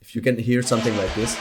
If you can hear something like this,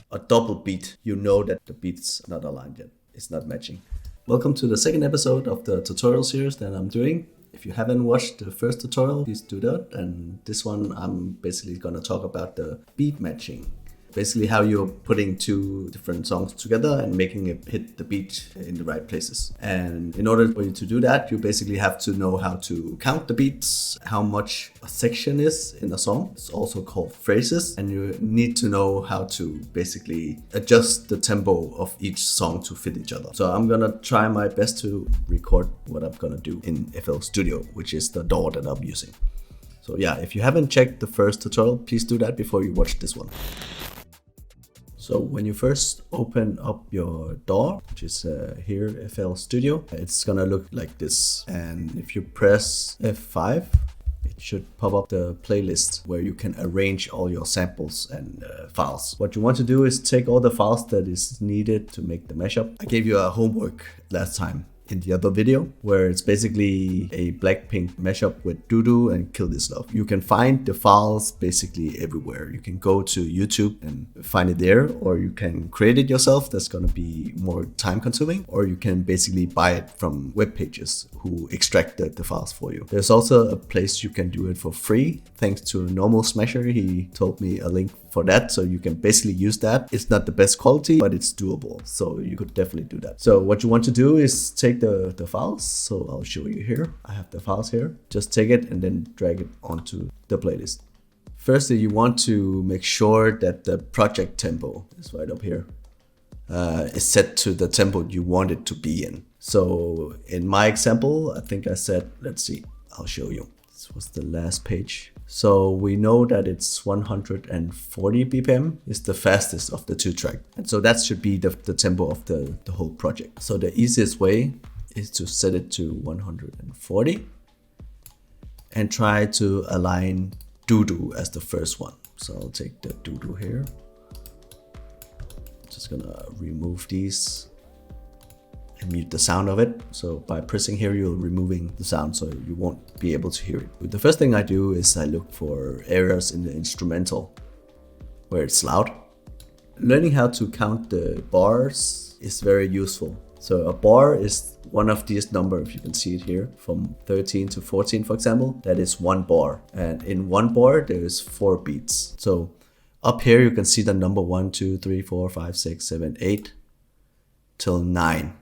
a double beat, you know that the beat's not aligned yet. It's not matching. Welcome to the second episode of the tutorial series that I'm doing. If you haven't watched the first tutorial, please do that. And this one, I'm basically gonna talk about the beat matching. Basically how you're putting two different songs together and making it hit the beat in the right places. And in order for you to do that, you basically have to know how to count the beats, how much a section is in a song. It's also called phrases. And you need to know how to basically adjust the tempo of each song to fit each other. So I'm gonna try my best to record what I'm gonna do in FL Studio, which is the DAW that I'm using. So yeah, if you haven't checked the first tutorial, please do that before you watch this one. So when you first open up your DAW, which is here, FL Studio, it's gonna look like this. And if you press F5, it should pop up the playlist where you can arrange all your samples and files. What you want to do is take all the files that is needed to make the mashup. I gave you a homework last time in the other video, where it's basically a Blackpink mashup with Doo and Kill This Love. You can find the files basically everywhere. You can go to YouTube and find it there, or you can create it yourself. That's gonna be more time consuming, or you can basically buy it from web pages who extract the files for you. There's also a place you can do it for free. Thanks to Normal Smasher, he told me a link for that, so you can basically use that. It's not the best quality, but it's doable, so you could definitely do that. So what you want to do is take the files. So I'll show you here. I have the files here. Just take it and then drag it onto the playlist. Firstly, you want to make sure that the project tempo is right up here, is set to the tempo you want it to be in. So in my example, I think I said, let's see, I'll show you. This was the last page. So we know that it's 140 BPM is the fastest of the two track. And so that should be the tempo of the whole project. So the easiest way is to set it to 140 and try to align Doo as the first one. So I'll take the Doo here. Just gonna remove these and mute the sound of it. So by pressing here, you're removing the sound, so you won't be able to hear it. The first thing I do is I look for areas in the instrumental where it's loud. Learning how to count the bars is very useful. So a bar is one of these numbers, if you can see it here, from 13 to 14, for example, that is one bar. And in one bar, there is 4 beats. So up here, you can see the number 1, 2, 3, 4, 5, 6, 7, 8 till 9.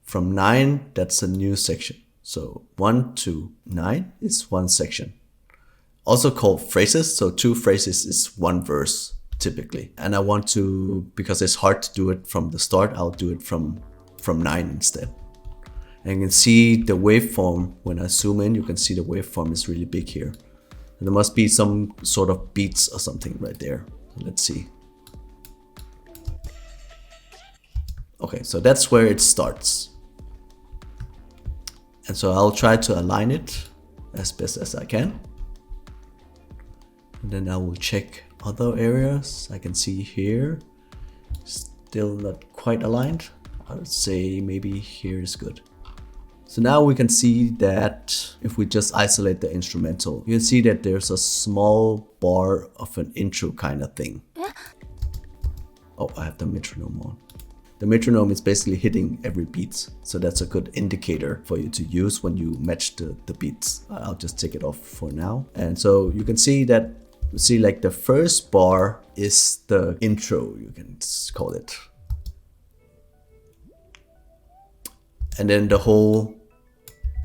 From 9, that's a new section. So 1 to 9 is one section. Also called phrases. So 2 phrases is 1 verse typically. And I want to, because it's hard to do it from the start, I'll do it from 9 instead. And you can see the waveform. When I zoom in, you can see the waveform is really big here. And there must be some sort of beats or something right there. So let's see. Okay, so that's where it starts. And so I'll try to align it as best as I can. And then I will check other areas. I can see here, still not quite aligned. I would say maybe here is good. So now we can see that if we just isolate the instrumental, you can see that there's a small bar of an intro kind of thing. Oh, I have the metronome on. The metronome is basically hitting every beat. So that's a good indicator for you to use when you match the beats. I'll just take it off for now. And so you can see that, like the first bar is the intro, you can call it. And then the whole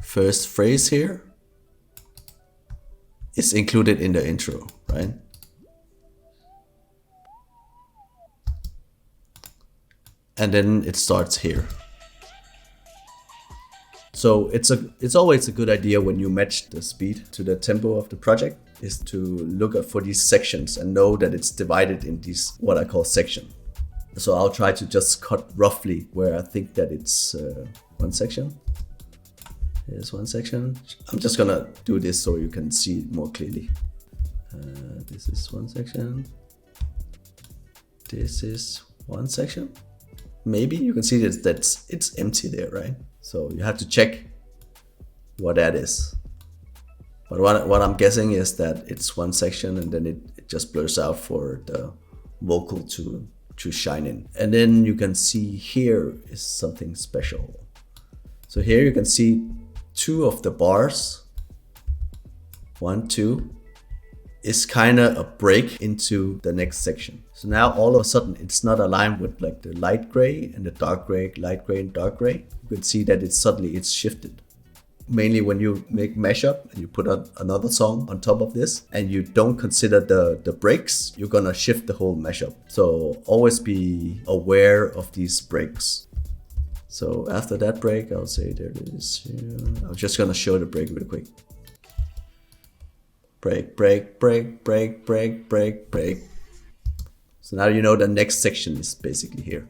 first phrase here is included in the intro, right? And then it starts here. So it's always a good idea when you match the speed to the tempo of the project is to look for these sections and know that it's divided in these what I call section. So I'll try to just cut roughly where I think that it's one section. Here's one section. I'm just gonna do this so you can see it more clearly. This is one section. This is one section. Maybe you can see that it's empty there, right? So you have to check what that is. But what I'm guessing is that it's one section and then it just blurs out for the vocal to shine in. And then you can see here is something special. So here you can see 2 of the bars, 1, 2, is kind of a break into the next section. So now all of a sudden it's not aligned with like the light gray and the dark gray, light gray and dark gray. You can see that it's shifted. Mainly when you make mashup and you put on another song on top of this and you don't consider the breaks, you're gonna shift the whole mashup. So always be aware of these breaks. So after that break, I'll say there it is here. I'm just gonna show the break real quick. Break, break, break, break, break, break, break. So now you know the next section is basically here.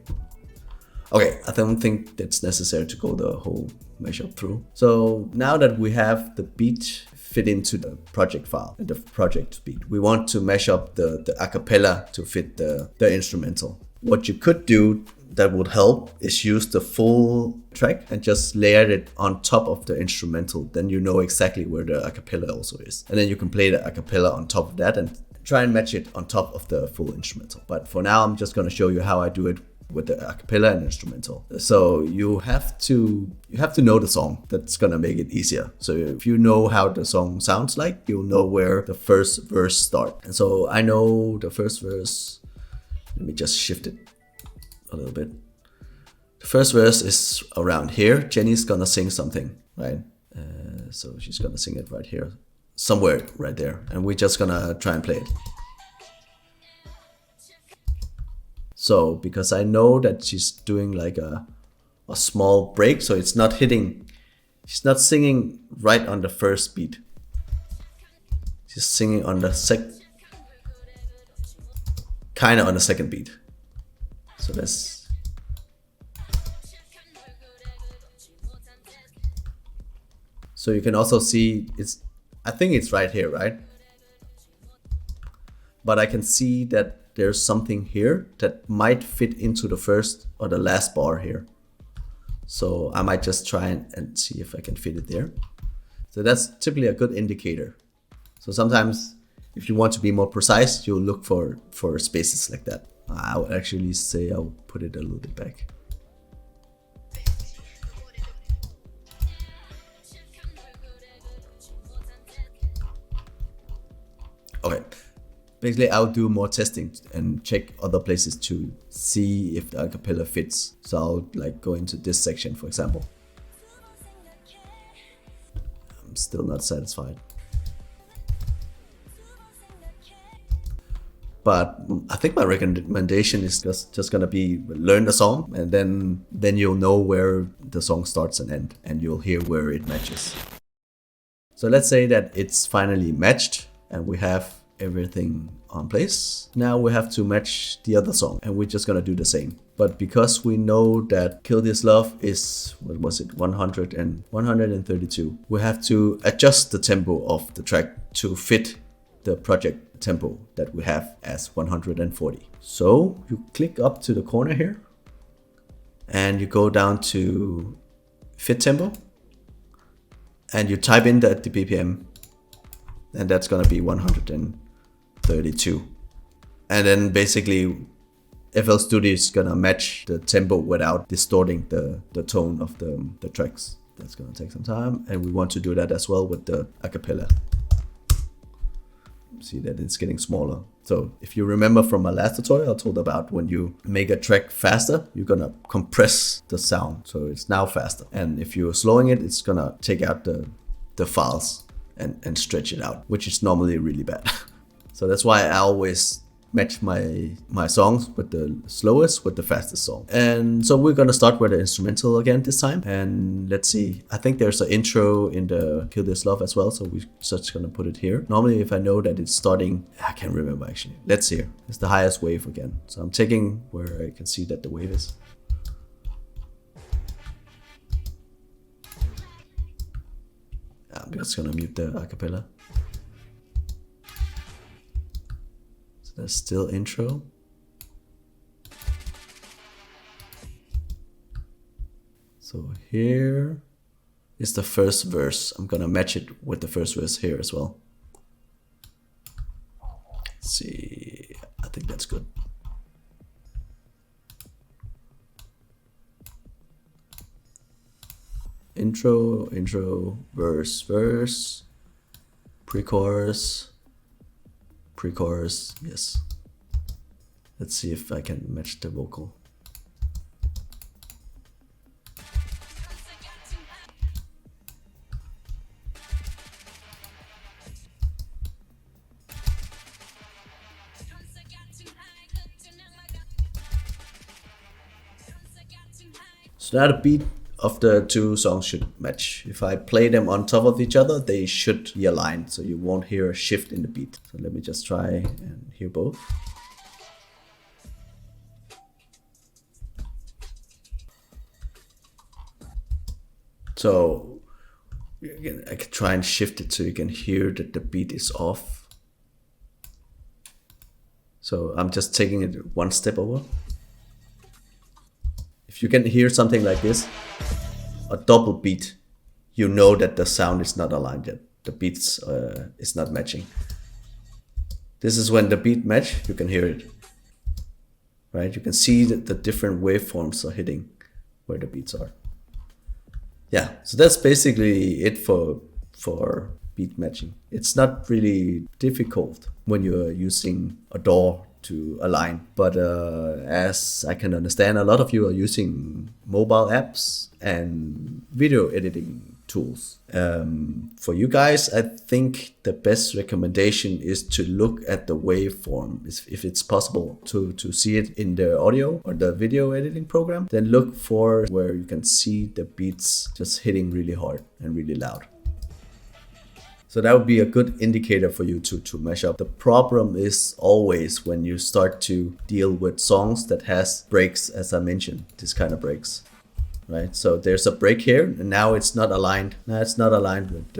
Okay, I don't think that's necessary to go the whole mashup through. So now that we have the beat fit into the project file, the project beat, we want to mash up the acapella to fit the instrumental. What you could do that would help is use the full track and just layer it on top of the instrumental. Then you know exactly where the acapella also is. And then you can play the acapella on top of that and try and match it on top of the full instrumental. But for now, I'm just gonna show you how I do it with the acapella and instrumental. So you have to know the song. That's gonna make it easier. So if you know how the song sounds like, you'll know where the first verse starts. And so I know the first verse. Let me just shift it a little bit. The first verse is around here. Jenny's gonna sing something, right? So she's gonna sing it right here, somewhere right there, and we're just gonna try and play it. So because I know that she's doing like a small break, so it's not hitting, she's not singing right on the first beat. She's singing on the kind of on the second beat. So that's, so you can also see I think it's right here, right? But I can see that there's something here that might fit into the first or the last bar here. So I might just try and see if I can fit it there. So that's typically a good indicator. So sometimes if you want to be more precise, you'll look for spaces like that. I would actually say I'll put it a little bit back. Okay, basically I'll do more testing and check other places to see if the acapella fits. So I'll like go into this section, for example. I'm still not satisfied. But I think my recommendation is just gonna be learn the song, and then you'll know where the song starts and ends, and you'll hear where it matches. So let's say that it's finally matched and we have everything on place. Now we have to match the other song, and we're just gonna do the same. But because we know that Kill This Love is, what was it, 100 and 132, we have to adjust the tempo of the track to fit the project tempo that we have as 140. So you click up to the corner here and you go down to fit tempo and you type in the BPM, and that's gonna be 132. And then basically FL Studio is gonna match the tempo without distorting the tone of the tracks. That's gonna take some time, and we want to do that as well with the acapella. See that it's getting smaller. So if you remember from my last tutorial, I told about when you make a track faster, you're gonna compress the sound. So it's now faster. And if you're slowing it, it's gonna take out the files and stretch it out, which is normally really bad. So that's why I always match my songs with the slowest with the fastest song. And so we're gonna start with the instrumental again this time. And let's see, I think there's an intro in the Kill This Love as well, so we're just gonna put it here. Normally if I know that it's starting, I can't remember actually. Let's see, it's the highest wave again. So I'm taking where I can see that the wave is. I'm just gonna mute the acapella. There's still intro. So here is the first verse. I'm gonna match it with the first verse here as well. see. I think that's good. Intro, verse, pre-chorus, yes. Let's see if I can match the vocal. So now the beat of the two songs should match. If I play them on top of each other, they should be aligned, so you won't hear a shift in the beat. So let me just try and hear both. So again, I can try and shift it so you can hear that the beat is off. So I'm just taking it one step over. If you can hear something like this, a double beat, you know that the sound is not aligned yet. The beats is not matching. This is when the beat match, you can hear it, right? You can see that the different waveforms are hitting where the beats are. Yeah, so that's basically it for beat matching. It's not really difficult when you're using a DAW to align, but as I can understand, a lot of you are using mobile apps and video editing tools. For you guys, I think the best recommendation is to look at the waveform. If it's possible to see it in the audio or the video editing program, then look for where you can see the beats just hitting really hard and really loud. So that would be a good indicator for you to mash up. The problem is always when you start to deal with songs that has breaks, as I mentioned, this kind of breaks, right? So there's a break here, and now it's not aligned. Now it's not aligned with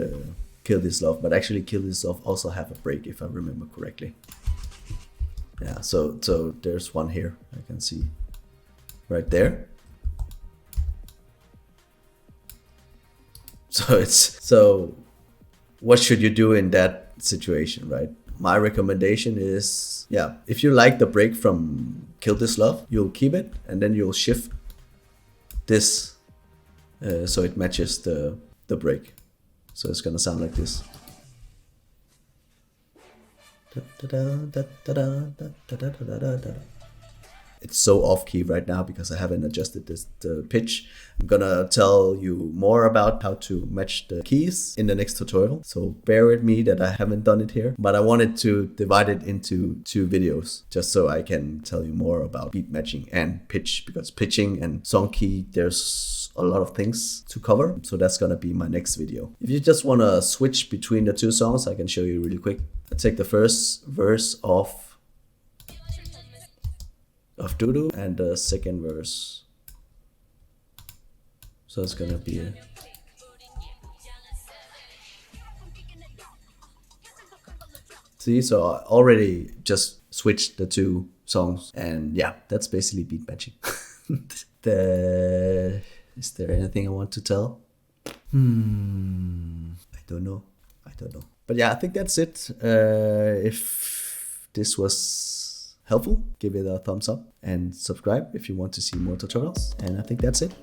Kill This Love, but actually Kill This Love also have a break, if I remember correctly. Yeah, so there's one here, I can see right there. So what should you do in that situation, right? My recommendation is, yeah, if you like the break from Kill This Love, you'll keep it, and then you'll shift this so it matches the break. So it's gonna sound like this. It's so off key right now because I haven't adjusted the pitch. I'm gonna tell you more about how to match the keys in the next tutorial. So bear with me that I haven't done it here, but I wanted to divide it into 2 videos just so I can tell you more about beat matching and pitch, because pitching and song key, there's a lot of things to cover. So that's gonna be my next video. If you just wanna switch between the 2 songs, I can show you really quick. I take the first verse of Doodoo and the second verse. So it's gonna be see, so I already just switched the 2 songs, and yeah, that's basically beat matching. Is there anything I want to tell? I don't know. But yeah, I think that's it. If this was helpful, give it a thumbs up and subscribe if you want to see more tutorials. And I think that's it.